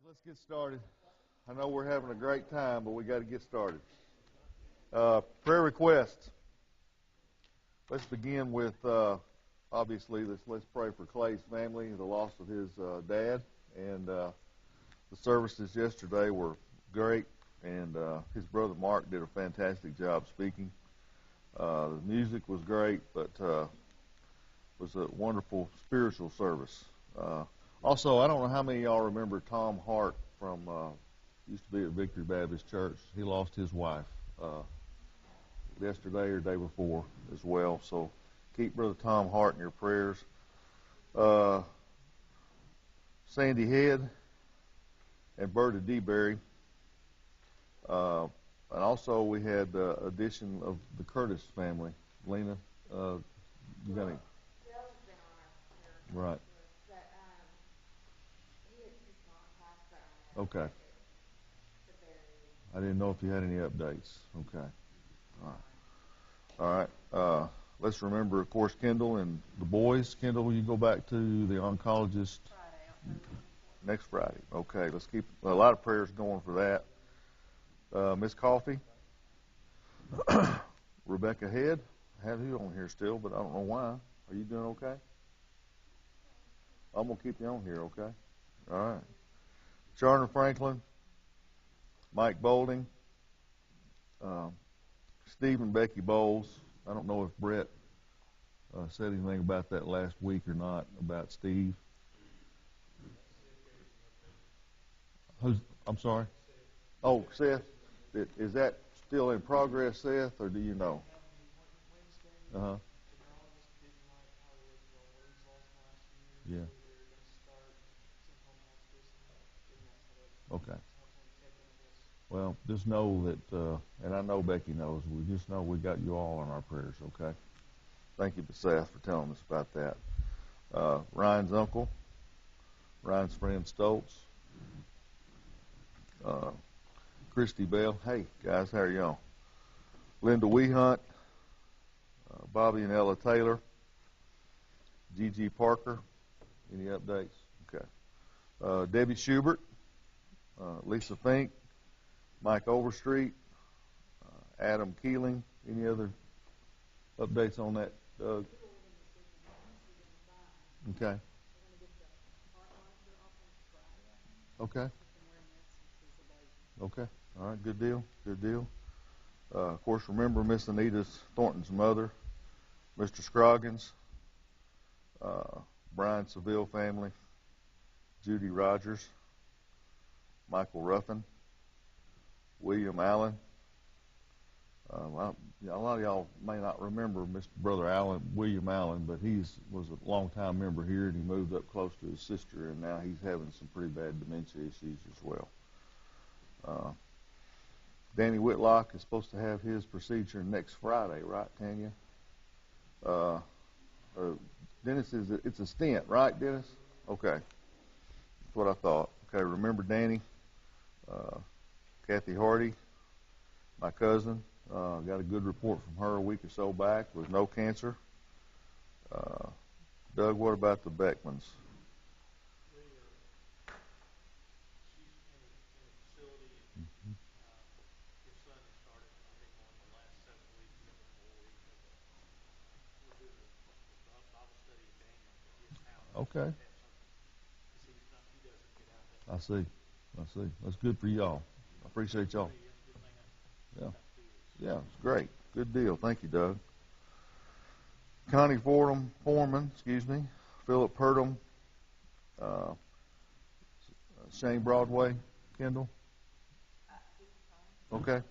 Let's get started. I know we're having a great time, but we got to get started. Prayer requests. Let's begin with, obviously, let's pray for Clay's family, the loss of his dad. And the services yesterday were great, and his brother Mark did a fantastic job speaking. The music was great, but it was a wonderful spiritual service. Also, I don't know how many of y'all remember Tom Hart from, used to be at Victory Baptist Church. He lost his wife yesterday or day before as well. So keep Brother Tom Hart in your prayers. Sandy Head and Berta DeBerry. And also we had the addition of the Curtis family. Lena, you got any? Right. Okay. I didn't know if you had any updates. Okay. All right. All right. Let's remember, of course, Kendall and the boys. Kendall, will you go back to the oncologist next Friday? Okay. Let's keep a lot of prayers going for that. Miss Coffee, Rebecca Head. I have you on here still, but I don't know why. Are you doing okay? I'm gonna keep you on here. Okay. All right. Charter Franklin, Mike Bolding, Steve and Becky Bowles. I don't know if Brett said anything about that last week or not, about Steve. I'm sorry? Oh, Seth. Is that still in progress, Seth, or do you know? Uh-huh. Yeah. Okay. Well, just know that, and I know Becky knows, we just know we got you all in our prayers, okay? Thank you to Seth for telling us about that. Ryan's uncle, Ryan's friend Stoltz, Christy Bell. Hey, guys, how are y'all? Linda Weehunt, Bobby and Ella Taylor, Gigi Parker. Any updates? Okay. Debbie Schubert, Lisa Fink, Mike Overstreet, Adam Keeling. Any other updates on that, Doug? Okay. Okay. Okay. All right. Good deal. Good deal. Of course, remember Miss Anita Thornton's mother, Mr. Scroggins, Brian Seville family, Judy Rogers, Michael Ruffin, William Allen. A lot of y'all may not remember Mr. Brother Allen, William Allen, but he was a long-time member here, and he moved up close to his sister, and now he's having some pretty bad dementia issues as well. Danny Whitlock is supposed to have his procedure next Friday, right, Tanya? Dennis, it's a stent, right, Dennis? Okay. That's what I thought. Okay, remember Danny, Kathy Hardy, my cousin. Got a good report from her a week or so back with no cancer. Doug, what about the Beckmans? Okay. I see. I see. That's good for y'all. I appreciate y'all. Yeah. Yeah, it's great. Good deal. Thank you, Doug. Connie Foreman, Philip Purdom, Shane Broadway, Kendall. Okay.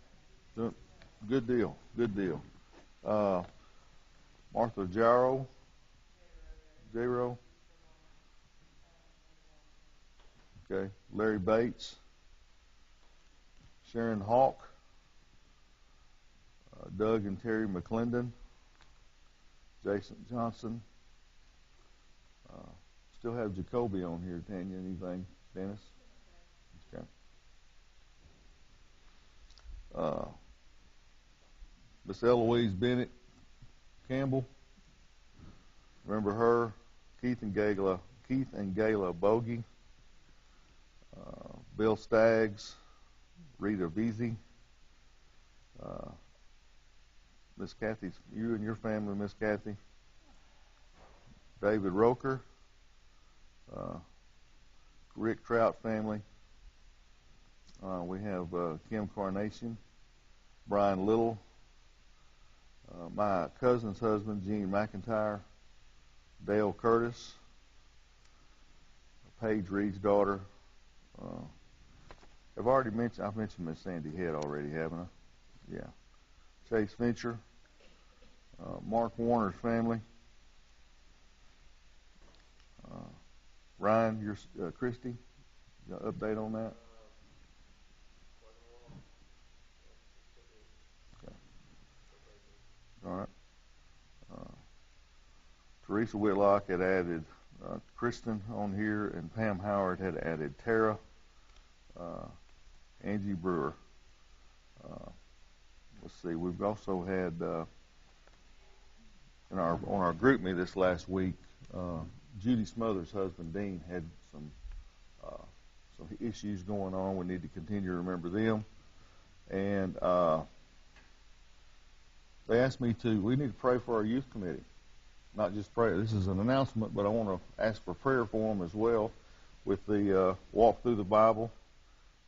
Good deal. Good deal. Martha Jarrow, J-Row. Okay. Larry Bates, Sharon Hawk, Doug and Terry McClendon, Jason Johnson. Still have Jacoby on here, Tanya. Anything, Dennis? Okay. Miss Eloise Bennett Campbell. Remember her? Keith and Gayla Bogey. Bill Staggs, Rita Veazey, Miss Kathy, you and your family, Miss Kathy, David Roker, Rick Trout family. We have Kim Carnation, Brian Little, my cousin's husband, Gene McIntyre, Dale Curtis, Paige Reed's daughter. I've mentioned Miss Sandy Head already, haven't I? Yeah. Chase Fincher, Mark Warner's family, Ryan, your Christy, got an update on that? Okay. All right. Teresa Whitlock had added Kristen on here, and Pam Howard had added Tara, Angie Brewer. Let's see. We've also had on our group me this last week. Judy Smothers' husband Dean had some issues going on. We need to continue to remember them, and they asked me we need to pray for our youth committee. Not just pray. This is an announcement, but I want to ask for prayer for them as well with the walk through the Bible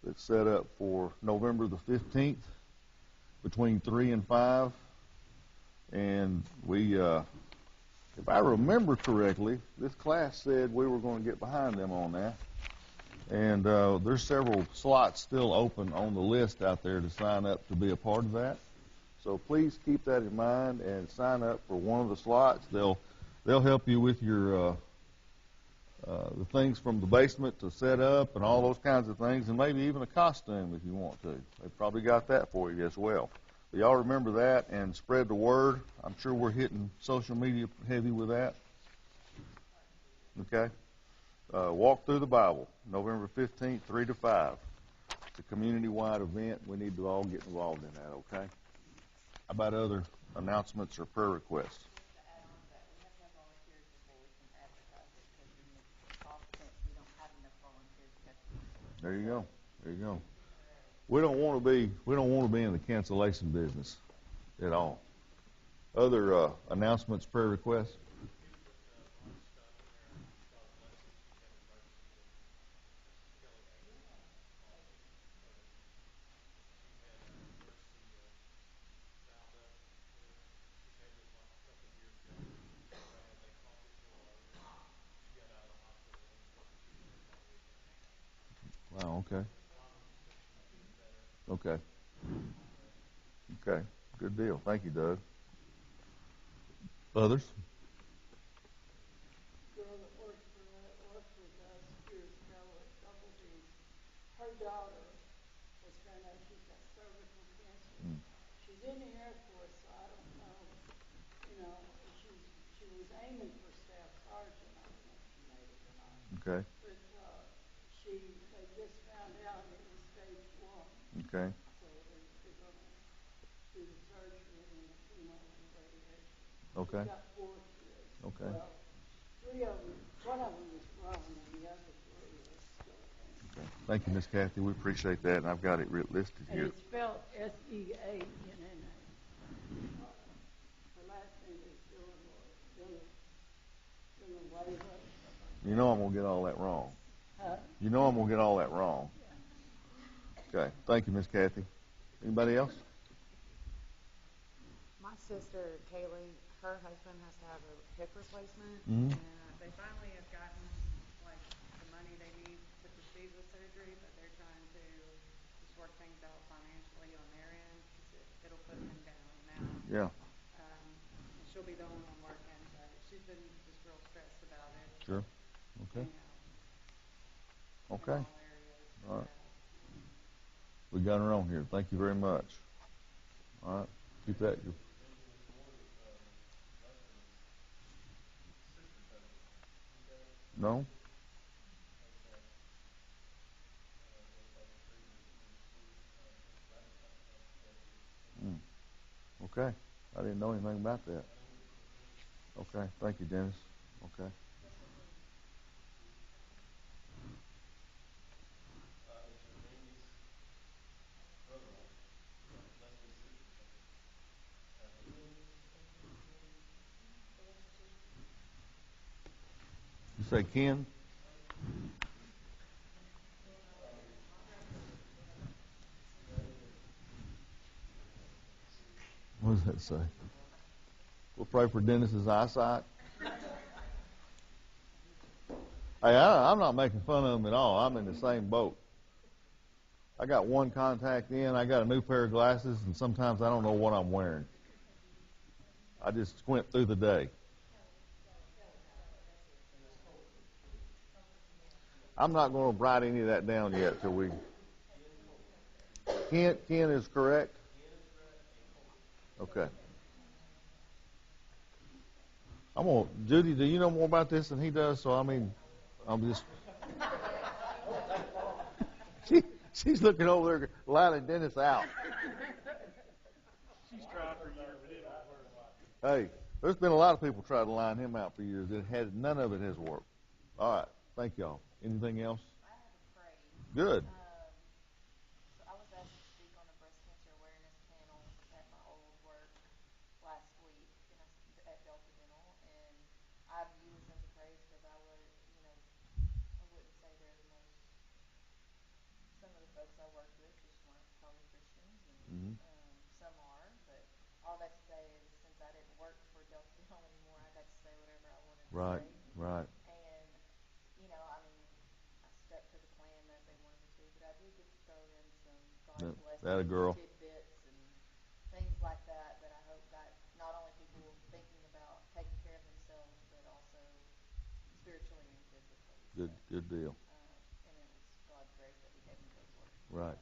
that's set up for November the 15th between 3 and 5. And if I remember correctly, this class said we were going to get behind them on that. And there's several slots still open on the list out there to sign up to be a part of that. So please keep that in mind and sign up for one of the slots. They'll help you with your the things from the basement to set up and all those kinds of things, and maybe even a costume if you want to. They've probably got that for you as well. But y'all remember that and spread the word. I'm sure we're hitting social media heavy with that. Okay? Walk through the Bible, November 15th, 3 to 5. It's a community-wide event. We need to all get involved in that, okay? How about other announcements or prayer requests? There you go. There you go. We don't want to be in the cancellation business at all. Other announcements, prayer requests? Wow, okay. Okay. Okay. Good deal. Thank you, Doug. Others? Girl that worked with us years ago at Double D's, her daughter was found out she's got cervical cancer. Mm. She's in the Air Force, so I don't know, she was aiming for Staff Sergeant. I don't know if she made it or not. Okay. But they just found out it was stage 1. Okay. So they're going to do the surgery and the chemo and the radiation. Okay. She's got 4 kids. Okay. Well, 3 of them, one of them is grown, and the other 3 are still cancer. Okay. Thank you, Miss Kathy. We appreciate that, and I've got it listed And here. it's spelled Seahanna. Her last name is Villanueva. You know I'm going to get all that wrong. You know I'm going to get all that wrong. Okay. Thank you, Miss Kathy. Anybody else? My sister, Kaylee, her husband has to have a hip replacement, Mhm. and they finally have gotten, like, the money they need to proceed with surgery, but they're trying to just work things out financially on their end, because it'll put them down now. Yeah. And she'll be the only one working, but she's been just real stressed about it. Sure. Okay. You know, Okay. in all areas. All right. We got her on here. Thank you very much. All right. Keep that. No? Mm. Okay. I didn't know anything about that. Okay. Thank you, Dennis. Okay. Say Ken. What does that say? We'll pray for Dennis's eyesight. Hey, I'm not making fun of him at all. I'm in the same boat. I got one contact in, I got a new pair of glasses, and sometimes I don't know what I'm wearing. I just squint through the day. I'm not going to write any of that down yet till we... Ken is correct? Okay. Judy, do you know more about this than he does? So, I'm just... She's looking over there, lining Dennis out. She's tried for years, but it don't work. Hey, there's been a lot of people trying to line him out for years. None of it has worked. All right. Thank y'all. Anything else? I have a praise. Good. So I was asked to speak on a breast cancer awareness panel at my old work last week at Delta Dental, and I view this as a praise because I wouldn't say they're the most. Some of the folks I worked with just weren't probably Christians, and some are. But all that to say is, since I didn't work for Delta Dental anymore, I got to say whatever I wanted to Right. say. Right. And I stuck to the plan that they wanted me to, but I did get to throw in some God That a girl. tidbits and things like that I hope got not only people thinking about taking care of themselves, but also spiritually and physically. Good deal. And it was God's grace that He gave me those words. Right.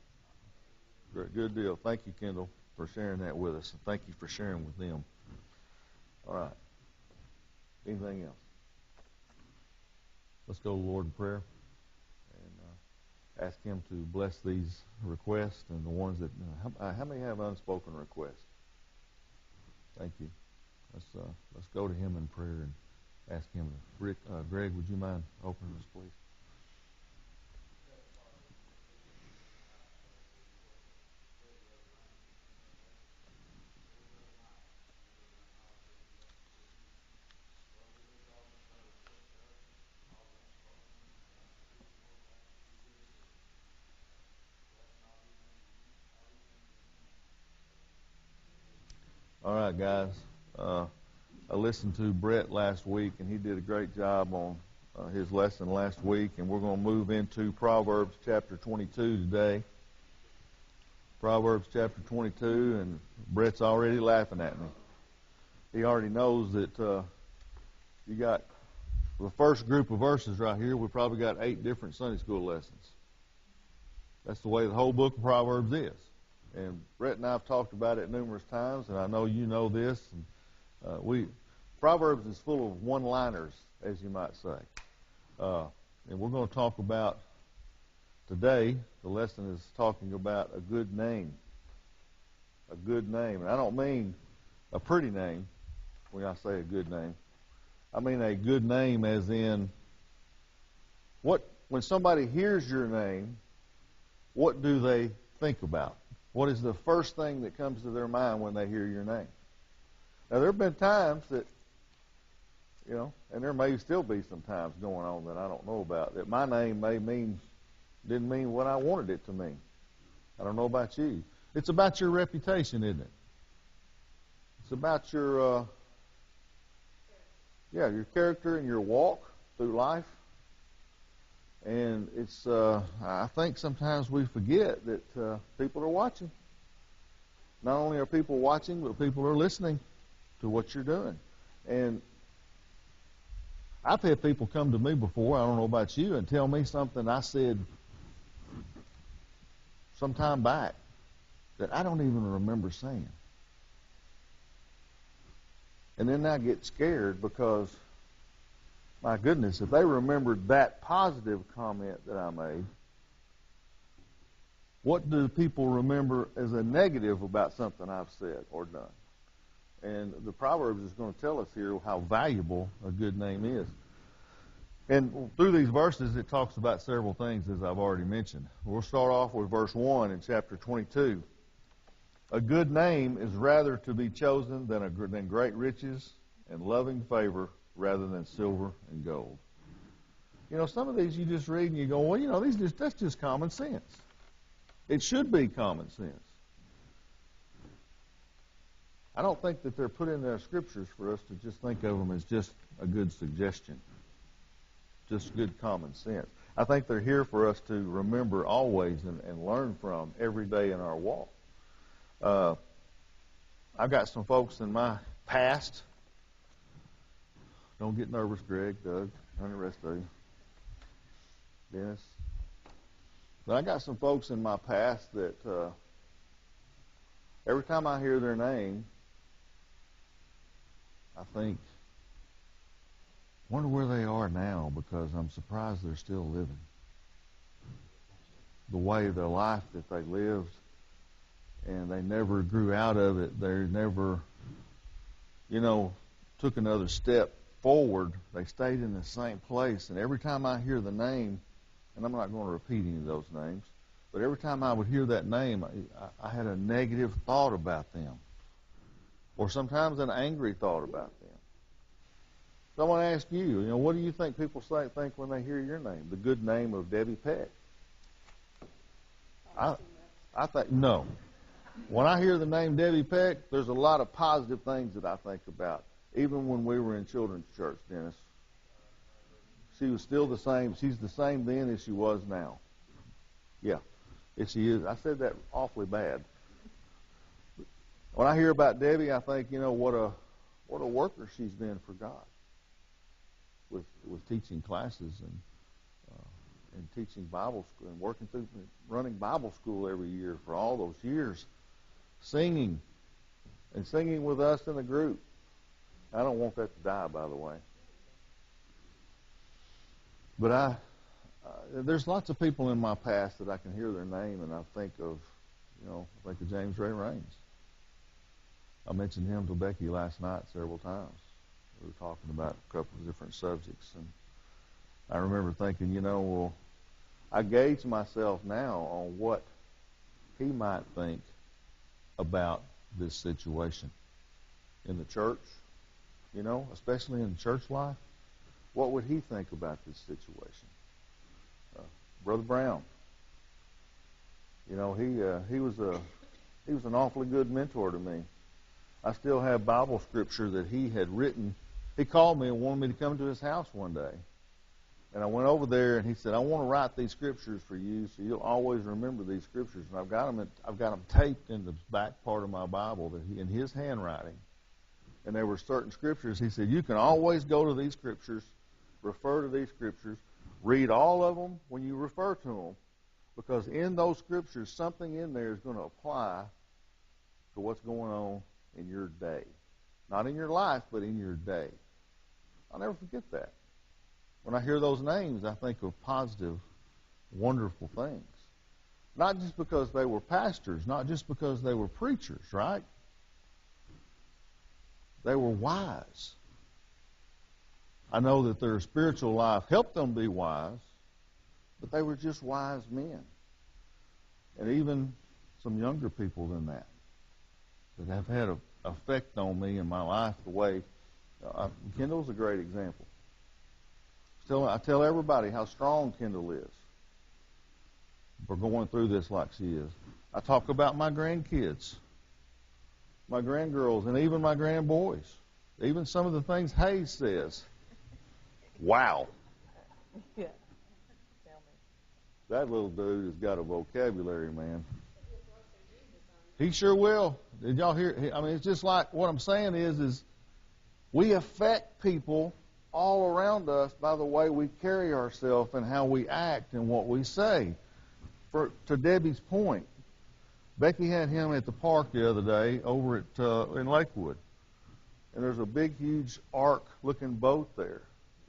Great. Good deal. Thank you, Kendall, for sharing that with us, and thank you for sharing with them. All right. Anything else? Let's go to the Lord in prayer and ask Him to bless these requests and the ones that. How many have unspoken requests? Thank you. Let's go to Him in prayer and ask Him. Greg, would you mind opening this, please? All right, guys. I listened to Brett last week, and he did a great job on his lesson last week, and we're going to move into Proverbs chapter 22 today. Proverbs chapter 22, and Brett's already laughing at me. He already knows that you got the first group of verses right here. We probably got 8 different Sunday school lessons. That's the way the whole book of Proverbs is. And Brett and I have talked about it numerous times, and I know you know this. And, Proverbs is full of one-liners, as you might say. And we're going to talk about today, the lesson is talking about a good name. A good name. And I don't mean a pretty name when I say a good name. I mean a good name as in, when somebody hears your name, what do they think about? What is the first thing that comes to their mind when they hear your name? Now, there have been times that, and there may still be some times going on that I don't know about, that my name didn't mean what I wanted it to mean. I don't know about you. It's about your reputation, isn't it? It's about your character and your walk through life. And it's, I think sometimes we forget that people are watching. Not only are people watching, but people are listening to what you're doing. And I've had people come to me before, I don't know about you, and tell me something I said some time back that I don't even remember saying. And then I get scared because, my goodness, if they remembered that positive comment that I made, what do people remember as a negative about something I've said or done? And the Proverbs is going to tell us here how valuable a good name is. And through these verses, it talks about several things, as I've already mentioned. We'll start off with verse 1 in chapter 22. A good name is rather to be chosen than great riches and loving favor rather than silver and gold. You know, some of these you just read and you go, well, you know, that's just common sense. It should be common sense. I don't think that they're put in their scriptures for us to just think of them as just a good suggestion, just good common sense. I think they're here for us to remember always and learn from every day in our walk. I've got some folks in my past. Don't get nervous, Greg, Doug, and the rest of you. Dennis. But I got some folks in my past that every time I hear their name, I think, wonder where they are now, because I'm surprised they're still living. The way their life that they lived, and they never grew out of it. They never, took another step forward. They stayed in the same place. And every time I hear the name, and I'm not going to repeat any of those names, but every time I would hear that name, I had a negative thought about them, or sometimes an angry thought about them. So I want to ask you, what do you think people think when they hear your name, the good name of Debbie Peck? I think, no. When I hear the name Debbie Peck, there's a lot of positive things that I think about. Even when we were in children's church, Dennis, she was still the same. She's the same then as she was now. Yeah, if she is. I said that awfully bad. When I hear about Debbie, I think, what a worker she's been for God, with teaching classes and teaching Bible school and working through running Bible school every year for all those years, singing with us in the group. I don't want that to die, by the way. But there's lots of people in my past that I can hear their name and I think of James Ray Raines. I mentioned him to Becky last night several times. We were talking about a couple of different subjects, and I remember thinking, I gauge myself now on what he might think about this situation in the church, especially in church life. What would he think about this situation? Brother Brown, he was an awfully good mentor to me. I still have Bible scripture that he had written. He called me and wanted me to come to his house one day. And I went over there, and he said, I want to write these scriptures for you so you'll always remember these scriptures. And I've got them taped in the back part of my Bible in his handwriting. And there were certain scriptures. He said, you can always go to these scriptures, refer to these scriptures, read all of them when you refer to them, because in those scriptures, something in there is going to apply to what's going on in your day. Not in your life, but in your day. I'll never forget that. When I hear those names, I think of positive, wonderful things. Not just because they were pastors, not just because they were preachers, right? They were wise. I know that their spiritual life helped them be wise, but they were just wise men. And even some younger people than that have had an effect on me in my life the way Kendall's a great example. I tell everybody how strong Kendall is for going through this like she is. I talk about my grandkids, my grandgirls, and even my grandboys. Even some of the things Hayes says. Wow. Yeah. Tell me. That little dude has got a vocabulary, man. He sure will. Did y'all hear? It's just like what I'm saying is we affect people all around us by the way we carry ourselves and how we act and what we say. To Debbie's point, Becky had him at the park the other day over in Lakewood, and there's a big, huge ark-looking boat there,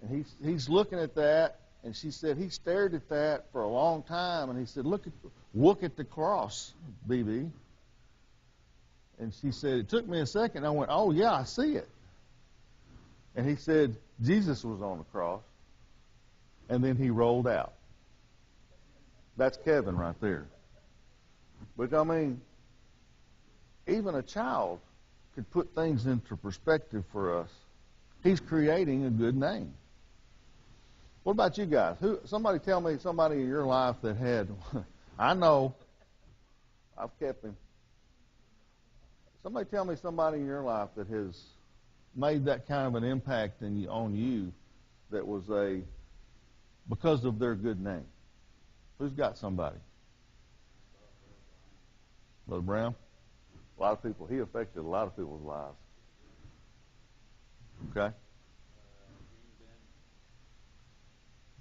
and he's looking at that, and she said he stared at that for a long time, and he said, look at the cross, BB. And she said, it took me a second. I went, oh yeah, I see it. And he said, Jesus was on the cross. And then he rolled out. That's Kevin right there. But even a child could put things into perspective for us. He's creating a good name. What about you guys? Somebody tell me somebody in your life that had, I know, I've kept him. Somebody tell me somebody in your life that has made that kind of an impact on you that was because of their good name. Who's got somebody? Brother Brown? A lot of people. He affected a lot of people's lives. Okay?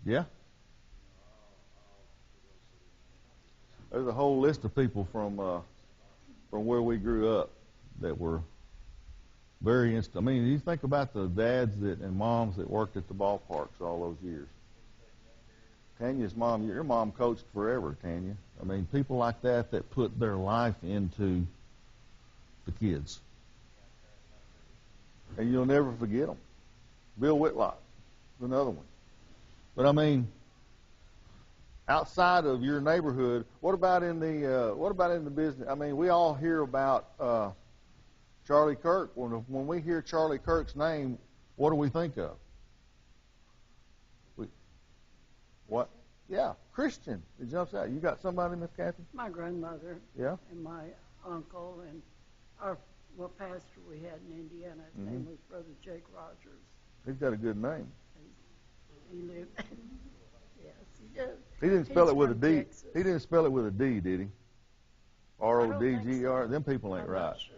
Yeah? There's a whole list of people from where we grew up that were very I mean, you think about the dads and moms that worked at the ballparks all those years. Tanya's mom, your mom coached forever, Tanya. I mean, people like that put their life into the kids. And you'll never forget them. Bill Whitlock, another one. But I mean, outside of your neighborhood, what about in the business? I mean, we all hear about Charlie Kirk. When we hear Charlie Kirk's name, what do we think of? What? Yeah, Christian. It jumps out. You got somebody, Miss Kathy? My grandmother. Yeah. And my uncle and our pastor we had in Indiana. His name was Brother Jake Rogers. He's got a good name. He lived. Yes, he did. He didn't spell He's it with a from D. Texas. He didn't spell it with a D, did he? R-O-D-G-E-R. so. Them people ain't I'm right. not sure.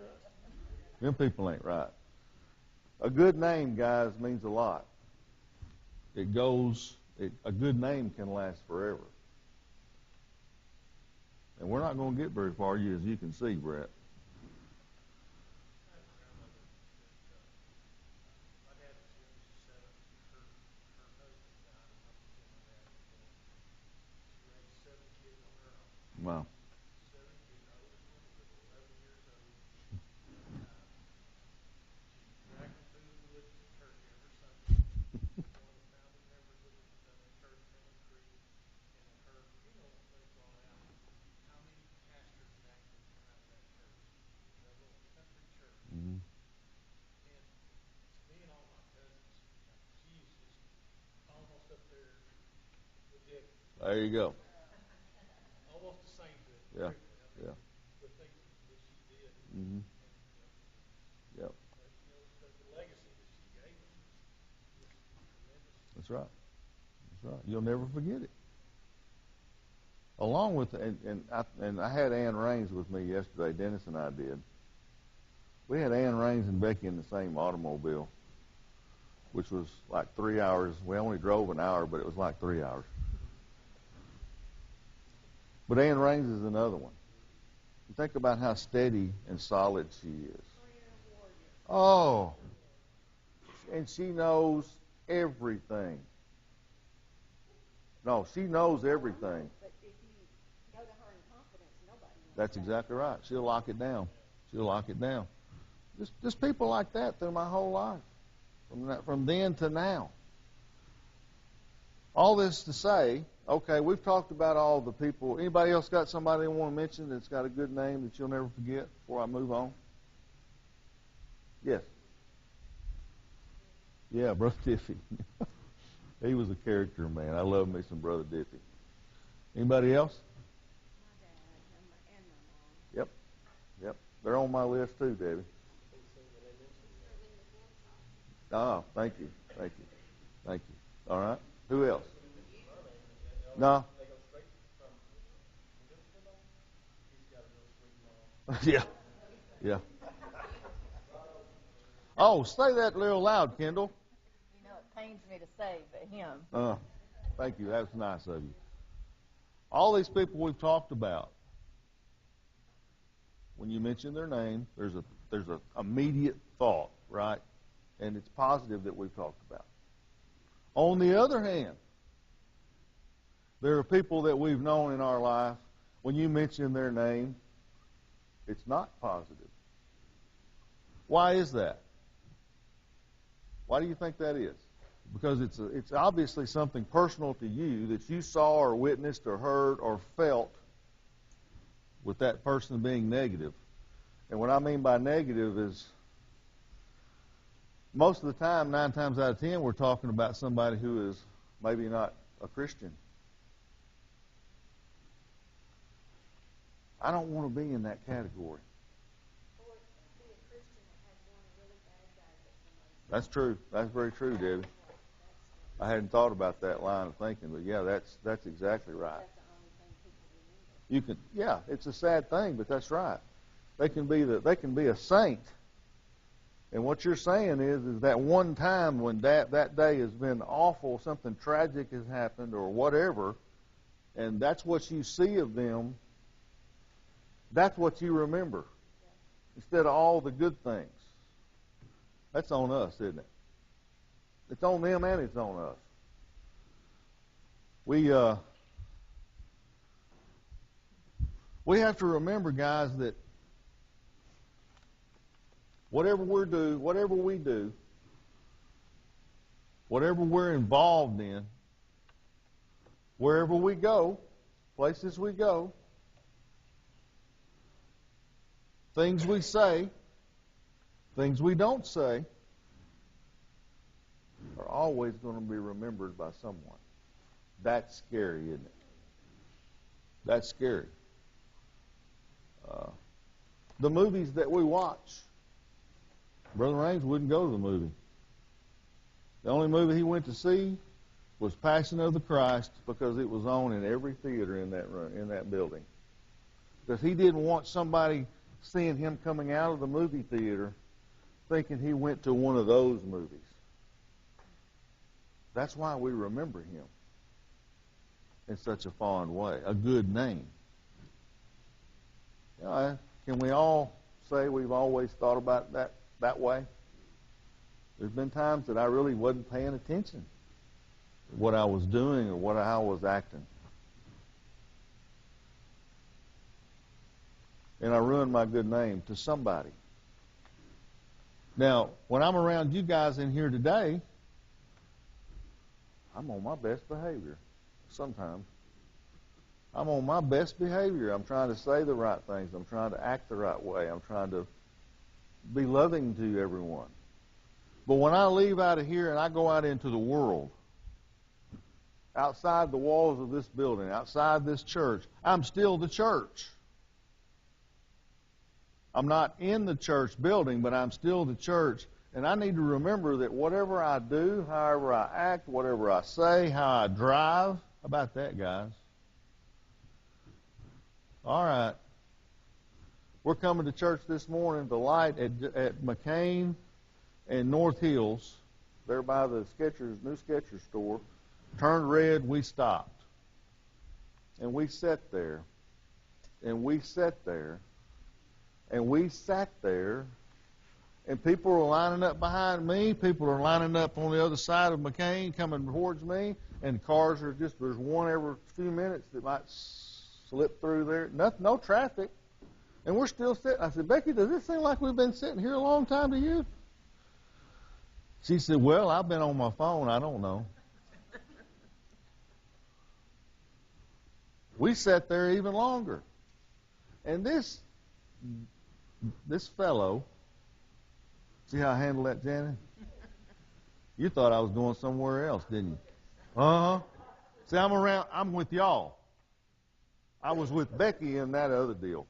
Them people ain't right. A good name, guys, means a lot. A good name can last forever. And we're not going to get very far, as you can see, Brett. Wow. Mm-hmm. There you go. Almost the same thing. Yeah. Yeah. The things that she did. Mm-hmm. Yep. The legacy that she gave us is tremendous. That's right. That's right. You'll never forget it. Along with, and I had Ann Raines with me yesterday. Dennis and I did. We had Ann Raines and Becky in the same automobile, which was like 3 hours. We only drove an hour, but it was like 3 hours. But Ann Raines is another one. You think about how steady and solid she is. Oh, and she knows everything. No, she knows everything. But if you go to her in confidence, nobody knows. That's exactly right. She'll lock it down. She'll lock it down. Just people like that through my whole life, from then to now. All this to say, okay, we've talked about all the people. Anybody else got somebody they want to mention that's got a good name that you'll never forget before I move on? Yes. Yeah, Brother Diffie. He was a character, man. I love me some Brother Diffie. Anybody else? My dad and my mom. Yep. They're on my list too, Debbie. Oh, thank you. All right. Who else? No. Yeah. Oh, say that real loud, Kendall. You know, it pains me to say, but him. Thank you. That's nice of you. All these people we've talked about, when you mention their name, there's a immediate thought, right? And it's positive that we've talked about. On the other hand, there are people that we've known in our life, when you mention their name, it's not positive. Why is that? Why do you think that is? Because it's obviously something personal to you that you saw or witnessed or heard or felt with that person being negative. And what I mean by negative is most of the time, 9 times out of 10, we're talking about somebody who is maybe not a Christian. I don't want to be in that category. Or be a Christian that had one really bad day that somebody That's true. That's very true, Debbie. That's I hadn't thought about that line of thinking, but yeah, that's exactly right. the only thing people remember. Yeah, it's a sad thing, but that's right. They can be a saint. And what you're saying is that one time when that day has been awful, something tragic has happened or whatever, and that's what you see of them, that's what you remember instead of all the good things. That's on us, isn't it? It's on them and it's on us. We have to remember, guys, that whatever we do, whatever we're involved in, wherever we go, places we go, things we say, things we don't say, are always going to be remembered by someone. That's scary, isn't it? That's scary. The movies that we watch, Brother Raines wouldn't go to the movie. The only movie he went to see was Passion of the Christ because it was on in every theater in that building. Because he didn't want somebody seeing him coming out of the movie theater thinking he went to one of those movies. That's why we remember him in such a fond way, a good name. You know, can we all say we've always thought about that way? There's been times that I really wasn't paying attention to what I was doing or how I was acting. And I ruined my good name to somebody. Now, when I'm around you guys in here today, I'm on my best behavior. Sometimes. I'm on my best behavior. I'm trying to say the right things. I'm trying to act the right way. I'm trying to be loving to everyone. But when I leave out of here and I go out into the world, outside the walls of this building, outside this church, I'm still the church. I'm not in the church building, but I'm still the church. And I need to remember that whatever I do, however I act, whatever I say, how I drive, how about that, guys? All right. We're coming to church this morning. The light at McCain and North Hills, there by the new Skechers store, turned red. We stopped. And we sat there. And we sat there. And we sat there. And people were lining up behind me. People are lining up on the other side of McCain coming towards me. And cars are there's one every few minutes that might slip through there. No traffic. And we're still sitting. I said, Becky, does it seem like we've been sitting here a long time to you? She said, well, I've been on my phone. I don't know. We sat there even longer. And this fellow, see how I handled that, Janet? You thought I was going somewhere else, didn't you? Uh-huh. See, I'm with y'all. I was with Becky in that other deal.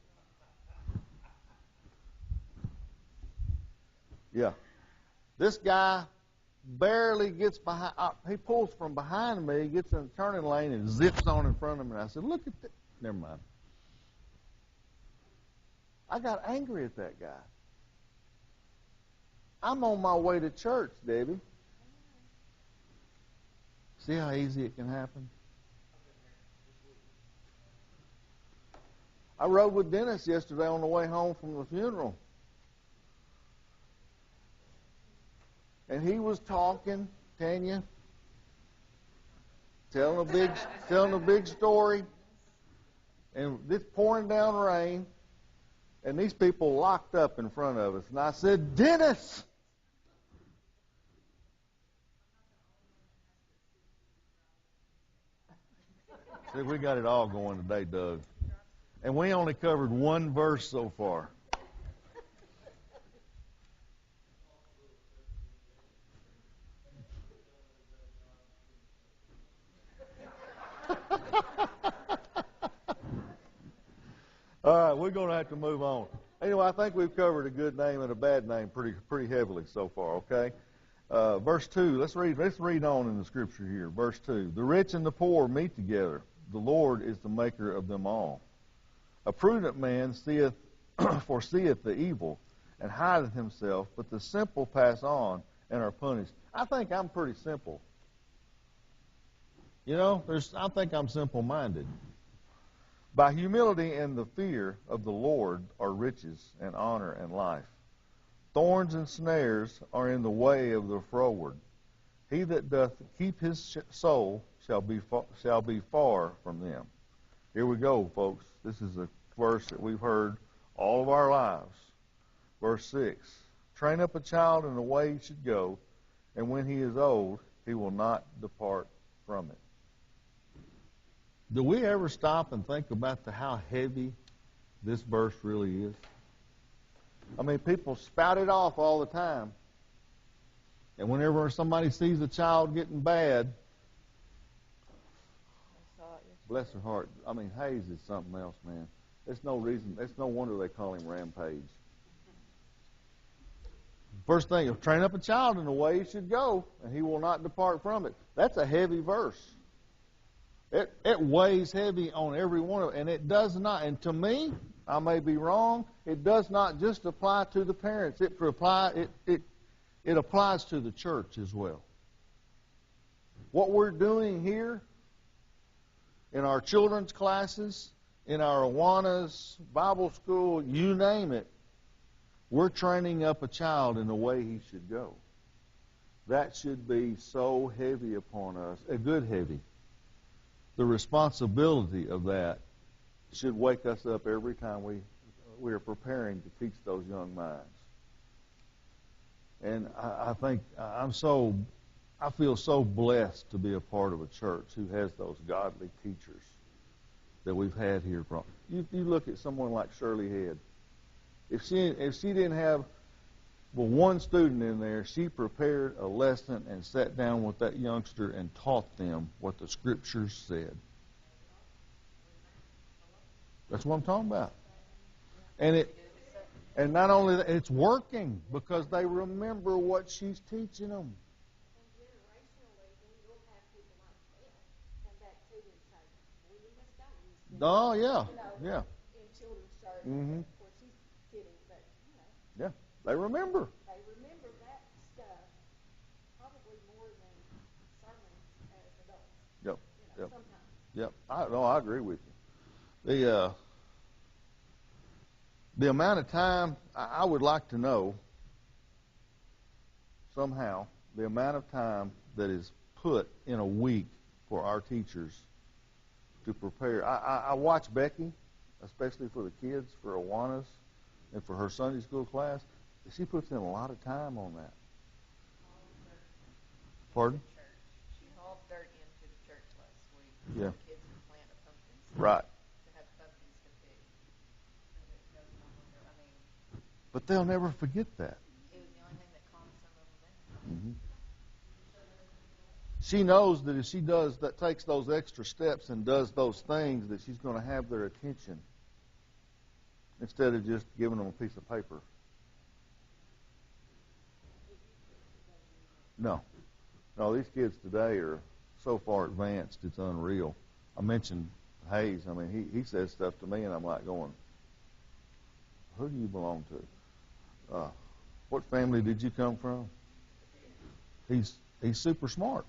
Yeah. This guy barely gets behind. He pulls from behind me, gets in the turning lane, and zips on in front of me. And I said, look at that. Never mind. I got angry at that guy. I'm on my way to church, Debbie. See how easy it can happen? I rode with Dennis yesterday on the way home from the funeral. And he was talking, Tanya, telling a big story. And this pouring down rain. And these people locked up in front of us. And I said, Dennis! See, we got it all going today, Doug. And we only covered one verse so far. All right, we're going to have to move on. Anyway, I think we've covered a good name and a bad name pretty heavily so far, okay? Verse 2, let's read on in the scripture here. Verse 2, the rich and the poor meet together. The Lord is the maker of them all. A prudent man foreseeth the evil and hideth himself, but the simple pass on and are punished. I think I'm pretty simple. You know, I think I'm simple-minded. By humility and the fear of the Lord are riches and honor and life. Thorns and snares are in the way of the froward. He that doth keep his soul shall be far from them. Here we go, folks. This is a verse that we've heard all of our lives. Verse 6, train up a child in the way he should go, and when he is old, he will not depart from it. Do we ever stop and think about how heavy this verse really is? I mean, people spout it off all the time. And whenever somebody sees a child getting bad, bless their heart. I mean, Hayes is something else, man. There's no reason. There's no wonder they call him Rampage. First thing, train up a child in the way he should go, and he will not depart from it. That's a heavy verse. It weighs heavy on every one of it, and it does not. And to me, I may be wrong. It does not just apply to the parents. It applies to the church as well. What we're doing here in our children's classes, in our Awanas, Bible school, you name it, we're training up a child in the way he should go. That should be so heavy upon us, a good heavy. The responsibility of that should wake us up every time we are preparing to teach those young minds. And I think I feel so blessed to be a part of a church who has those godly teachers that we've had here. You look at someone like Shirley Head. If she didn't have one student in there, she prepared a lesson and sat down with that youngster and taught them what the Scriptures said. That's what I'm talking about. And not only that, it's working because they remember what she's teaching them. And generationally, then you'll have people like Phil come back to you and say, we need Miss Diamond. Oh, yeah, yeah. In children's church. Mm-hmm. Of course, she's kidding, but, Yeah, they remember. they remember that stuff probably more than sermons as adults. Yep, yep. Sometimes. Yep. I agree with you. The amount of time, I would like to know somehow the amount of time that is put in a week for our teachers to prepare. I watch Becky, especially for the kids, for Awanas, and for her Sunday school class. She puts in a lot of time on that. Pardon? She hauled dirt into the church last week. Yeah. The kids were planting pumpkins. Right. To have pumpkins to pick. And it goes on with her. I mean, But they'll never forget that. it was the only thing that calmed some of them down. Mm-hmm. She knows that if she takes those extra steps and does those things, that she's going to have their attention instead of just giving them a piece of paper. No, these kids today are so far advanced, it's unreal. I mentioned Hayes. I mean, he says stuff to me, and I'm like going, who do you belong to? What family did you come from? He's super smart.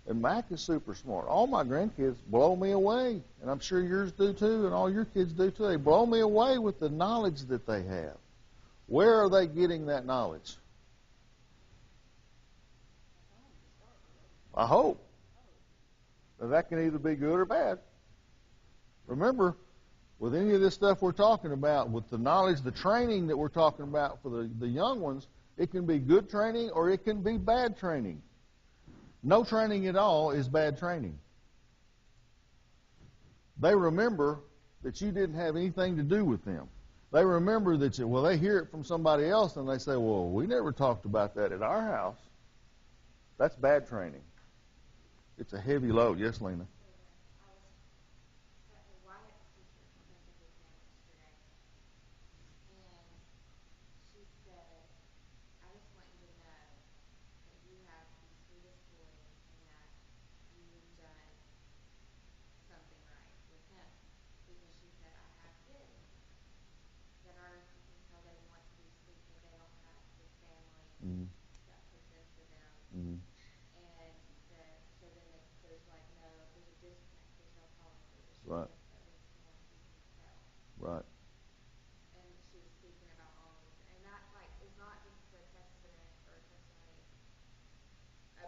And Mac is super smart. All my grandkids blow me away, and I'm sure yours do too, and all your kids do too. They blow me away with the knowledge that they have. Where are they getting that knowledge? I hope. Now, that can either be good or bad. Remember, with any of this stuff we're talking about, with the knowledge, the training that we're talking about for the young ones, it can be good training or it can be bad training. No training at all is bad training. They remember that you didn't have anything to do with them. They remember that they hear it from somebody else and they say, well, we never talked about that at our house. That's bad training. It's a heavy load. Yes, Lena?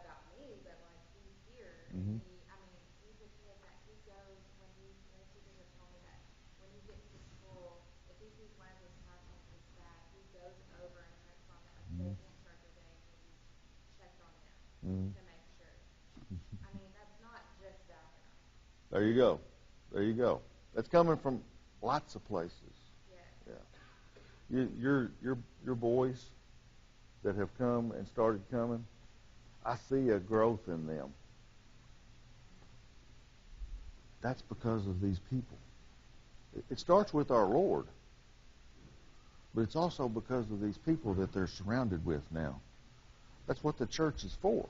about me, but like he's here. Mhm. And he's a kid that he goes when the teachers have told me that when he gets to school, if he sees one of his classmates is bad, he goes over and checks on them. Like if they Mhm. can't start their day, he's checked on them Mhm. to make sure. That's not just background. There you go. There you go. That's coming from lots of places. Yeah. Yeah. Your boys that have come and started coming, I see a growth in them. That's because of these people. It starts with our Lord, but it's also because of these people that they're surrounded with now. That's what the church is for.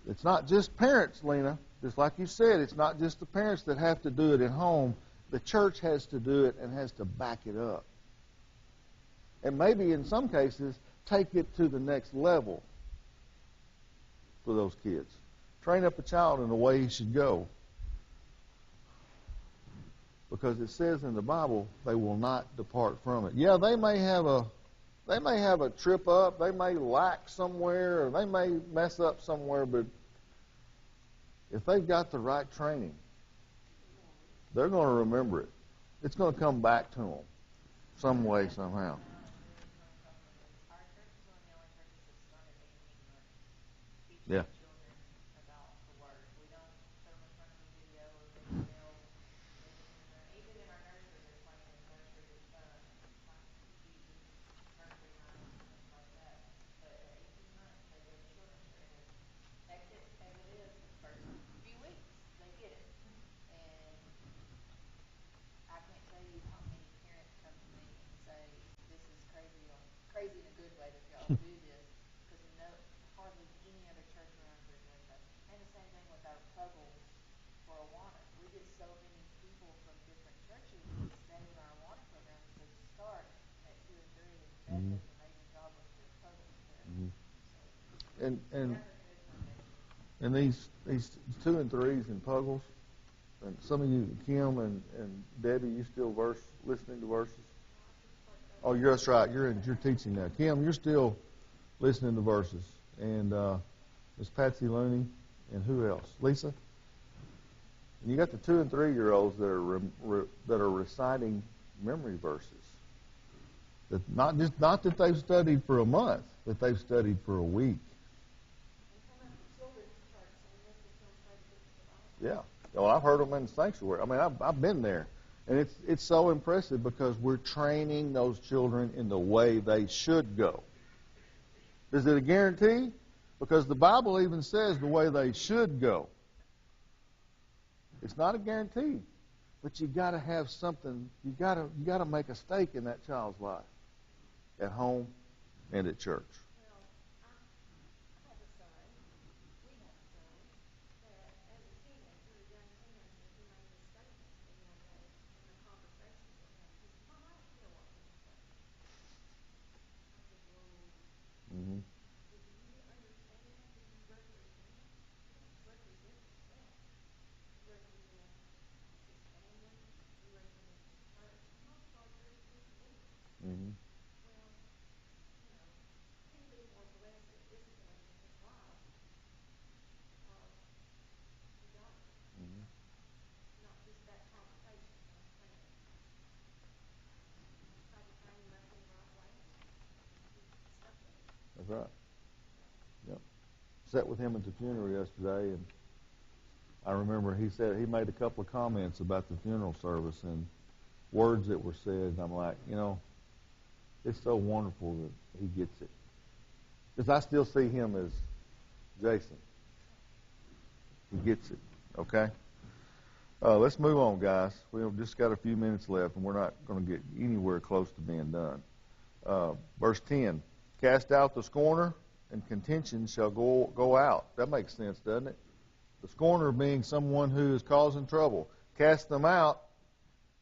It's not just parents, Lena. Just like you said, it's not just the parents that have to do it at home. The church has to do it and has to back it up. And maybe in some cases, take it to the next level for those kids. Train up a child in the way he should go. Because it says in the Bible, they will not depart from it. Yeah, they may have a trip up, they may lack somewhere, or they may mess up somewhere, but if they've got the right training, they're going to remember it. It's going to come back to them some way, somehow. Our church is one of the only churches that started 18 months teaching Yeah. children about the Word. We don't put them in front of a video or maybe they'll listen. Even in our nursery, they're playing in nursery like Jesus nursery rhymes and things like that. But at 18 months, they go to children's church. And as hectic as it is the first few weeks, they get it. And I can't tell you how many parents come to me and say, "This is crazy in a good way that y'all do this," because hardly any other church around here does that. And the same thing with our Puggles for Awana. We get so many people from different churches that stay in our Awana program to start at 2 and 3, and Beth Mhm. does an amazing job with the Puggles there. Mhm. So And we have a good foundation. and these 2 and 3s and Puggles, and some of you, Kim and Debbie, you still listening to verses? Oh, that's right. You're teaching now. Kim, you're still listening to verses. And Miss Patsy Looney, and who else? Lisa. And you got the 2 and 3-year-olds that are reciting memory verses. That not that they've studied for a month, but they've studied for a week. And come at the children's church saying, let's just don't try to get to the Bible. Yeah. Well, I've heard them in the sanctuary. I've been there. And it's so impressive because we're training those children in the way they should go. Is it a guarantee? Because the Bible even says the way they should go. It's not a guarantee. But you got to have something. You got to make a stake in that child's life, at home and at church. Well, I have a son, we have a son, that as a teenager, a young teenager, he made this statement to me one day in a conversation with him. He said, "Mom, I don't care what people say." I said, "Whoa." Mm-hmm. I said, "Do you understand who you represent? You don't represent yourself. You represent his family. You represent his church. And most of all, you're his leader." Mm-hmm. Well, couldn't be more blessed at this point in his life because he got it. Mm-hmm. Not just that conversation, but I'm saying tried to train him up in the right way, and he stuck with it. That's right. Yep. Sat with him at the funeral yesterday, and I remember he said he made a couple of comments about the funeral service and words that were said, and I'm like, it's so wonderful that he gets it. Because I still see him as Jason. He gets it. Okay? Let's move on, guys. We've just got a few minutes left, and we're not going to get anywhere close to being done. Verse 10, cast out the scorner, and contention shall go out. That makes sense, doesn't it? The scorner being someone who is causing trouble. Cast them out,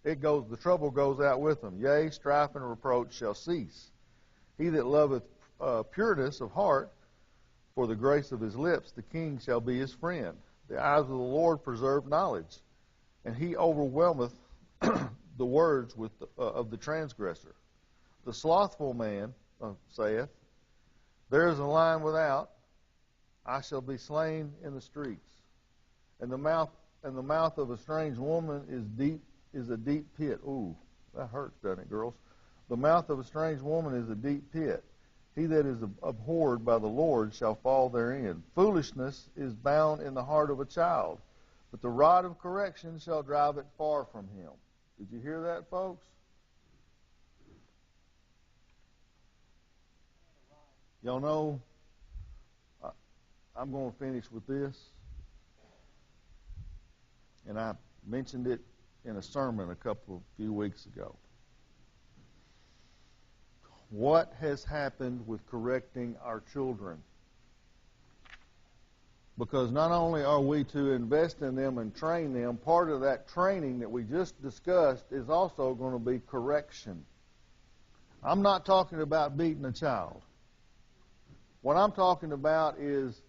the trouble goes out with them. Yea, strife and reproach shall cease. He that loveth pureness of heart, for the grace of his lips, the king shall be his friend. The eyes of the Lord preserve knowledge, and he overwhelmeth the words of the transgressor. The slothful man saith, there is a lion without, I shall be slain in the streets. And the mouth of a strange woman is a deep pit. Ooh, that hurts, doesn't it, girls? The mouth of a strange woman is a deep pit. He that is abhorred by the Lord shall fall therein. Foolishness is bound in the heart of a child, but the rod of correction shall drive it far from him. Did you hear that, folks? Y'all know, I'm going to finish with this. And I mentioned it in a sermon a few weeks ago. What has happened with correcting our children? Because not only are we to invest in them and train them, part of that training that we just discussed is also going to be correction. I'm not talking about beating a child. What I'm talking about is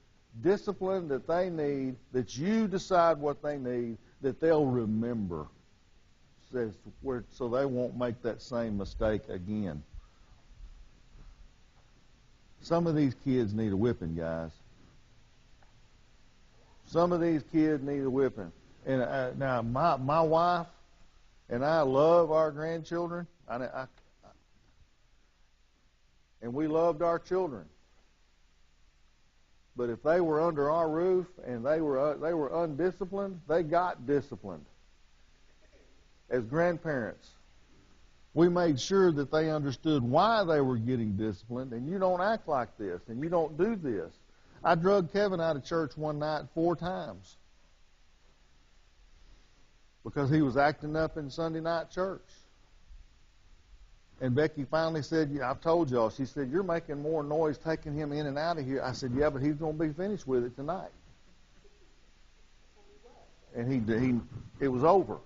discipline that they need, that you decide what they need, that they'll remember, so they won't make that same mistake again. Some of these kids need a whipping, guys. Some of these kids need a whipping. And now, my wife and I love our grandchildren, and we loved our children. But if they were under our roof and they were undisciplined, they got disciplined. As grandparents, we made sure that they understood why they were getting disciplined, and you don't act like this, and you don't do this. I drug Kevin out of church one night 4 times because he was acting up in Sunday night church. And Becky finally said, yeah, I've told y'all. She said, you're making more noise taking him in and out of here. I said, yeah, but he's going to be finished with it tonight. And it was over.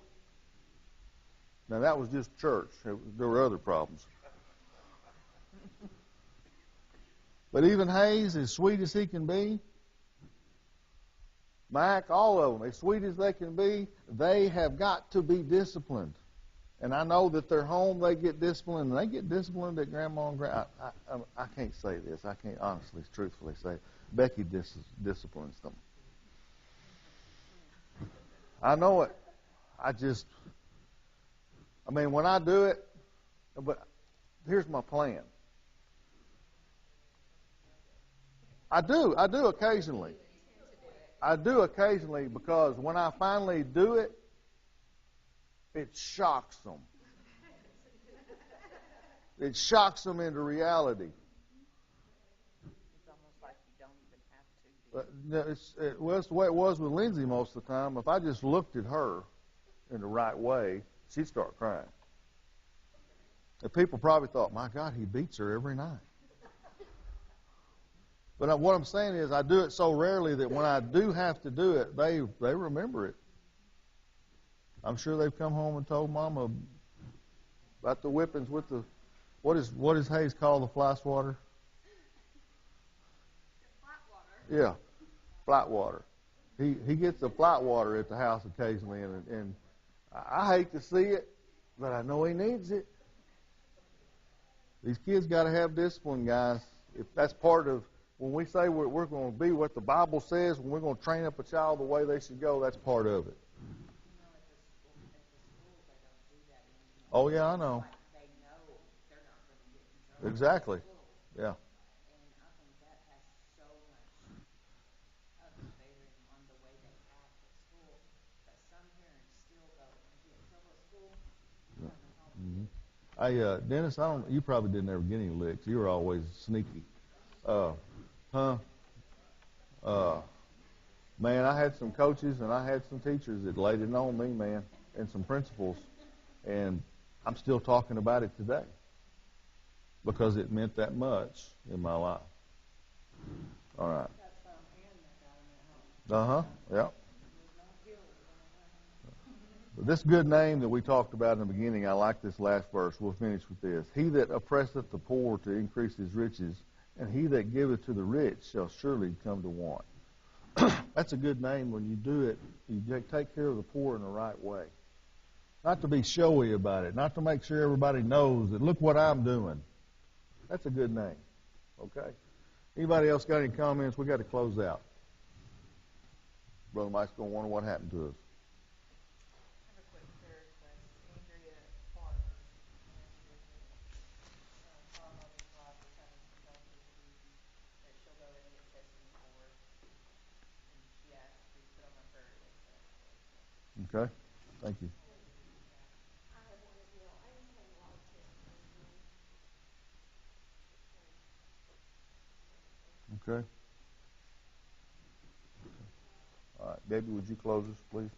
Now, that was just church. There were other problems. But even Hayes, as sweet as he can be, Mac, all of them, as sweet as they can be, they have got to be disciplined. And I know that they're home, they get disciplined, and they get disciplined at Grandma and Grandma. I can't say this. I can't honestly, truthfully say it. Becky disciplines them. I know it. When I do it, but here's my plan. I do occasionally. I do occasionally because when I finally do it, it shocks them. It shocks them into reality. It's almost like you don't even have to. Well, it's the way it was with Lindsay most of the time. If I just looked at her in the right way, she'd start crying. And people probably thought, my God, he beats her every night. But what I'm saying is I do it so rarely that when I do have to do it, they remember it. I'm sure they've come home and told Mama about the whippings with the, what is Hayes called, the fly swatter? Flat water. Yeah, flat water. He gets the flat water at the house occasionally, and I hate to see it, but I know he needs it. These kids got to have discipline, guys. If that's part of, when we say we're going to be what the Bible says, when we're going to train up a child the way they should go, that's part of it. Oh, yeah, I know. They know they're not going to get in trouble. Exactly. Yeah. And I think that has so much of a bearing on the way they act at school that some parents still go, if you get in trouble at school, you don't know how to do it. Dennis, you probably didn't ever get any licks. You were always sneaky. Man, I had some coaches and I had some teachers that laid it on me, man, and some principals. And I'm still talking about it today because it meant that much in my life. All right. Yeah. But this good name that we talked about in the beginning, I like this last verse. We'll finish with this. He that oppresseth the poor to increase his riches, and he that giveth to the rich shall surely come to want. That's a good name when you do it. You take care of the poor in the right way. Not to be showy about it. Not to make sure everybody knows that, look what I'm doing. That's a good name. Okay? Anybody else got any comments? We got to close out. Brother Mike's going to wonder what happened to us. I have a quick prayer request. Andrea Farmer has vision. Saw her mother's life was having some health issues that she'll go in and get testing for. And she asked to be put on my prayer list to ask for. So, Okay? Thank you. I have one as well. Amy's had a lot of tests being done. Okay? All right. Debbie, would you close us, please?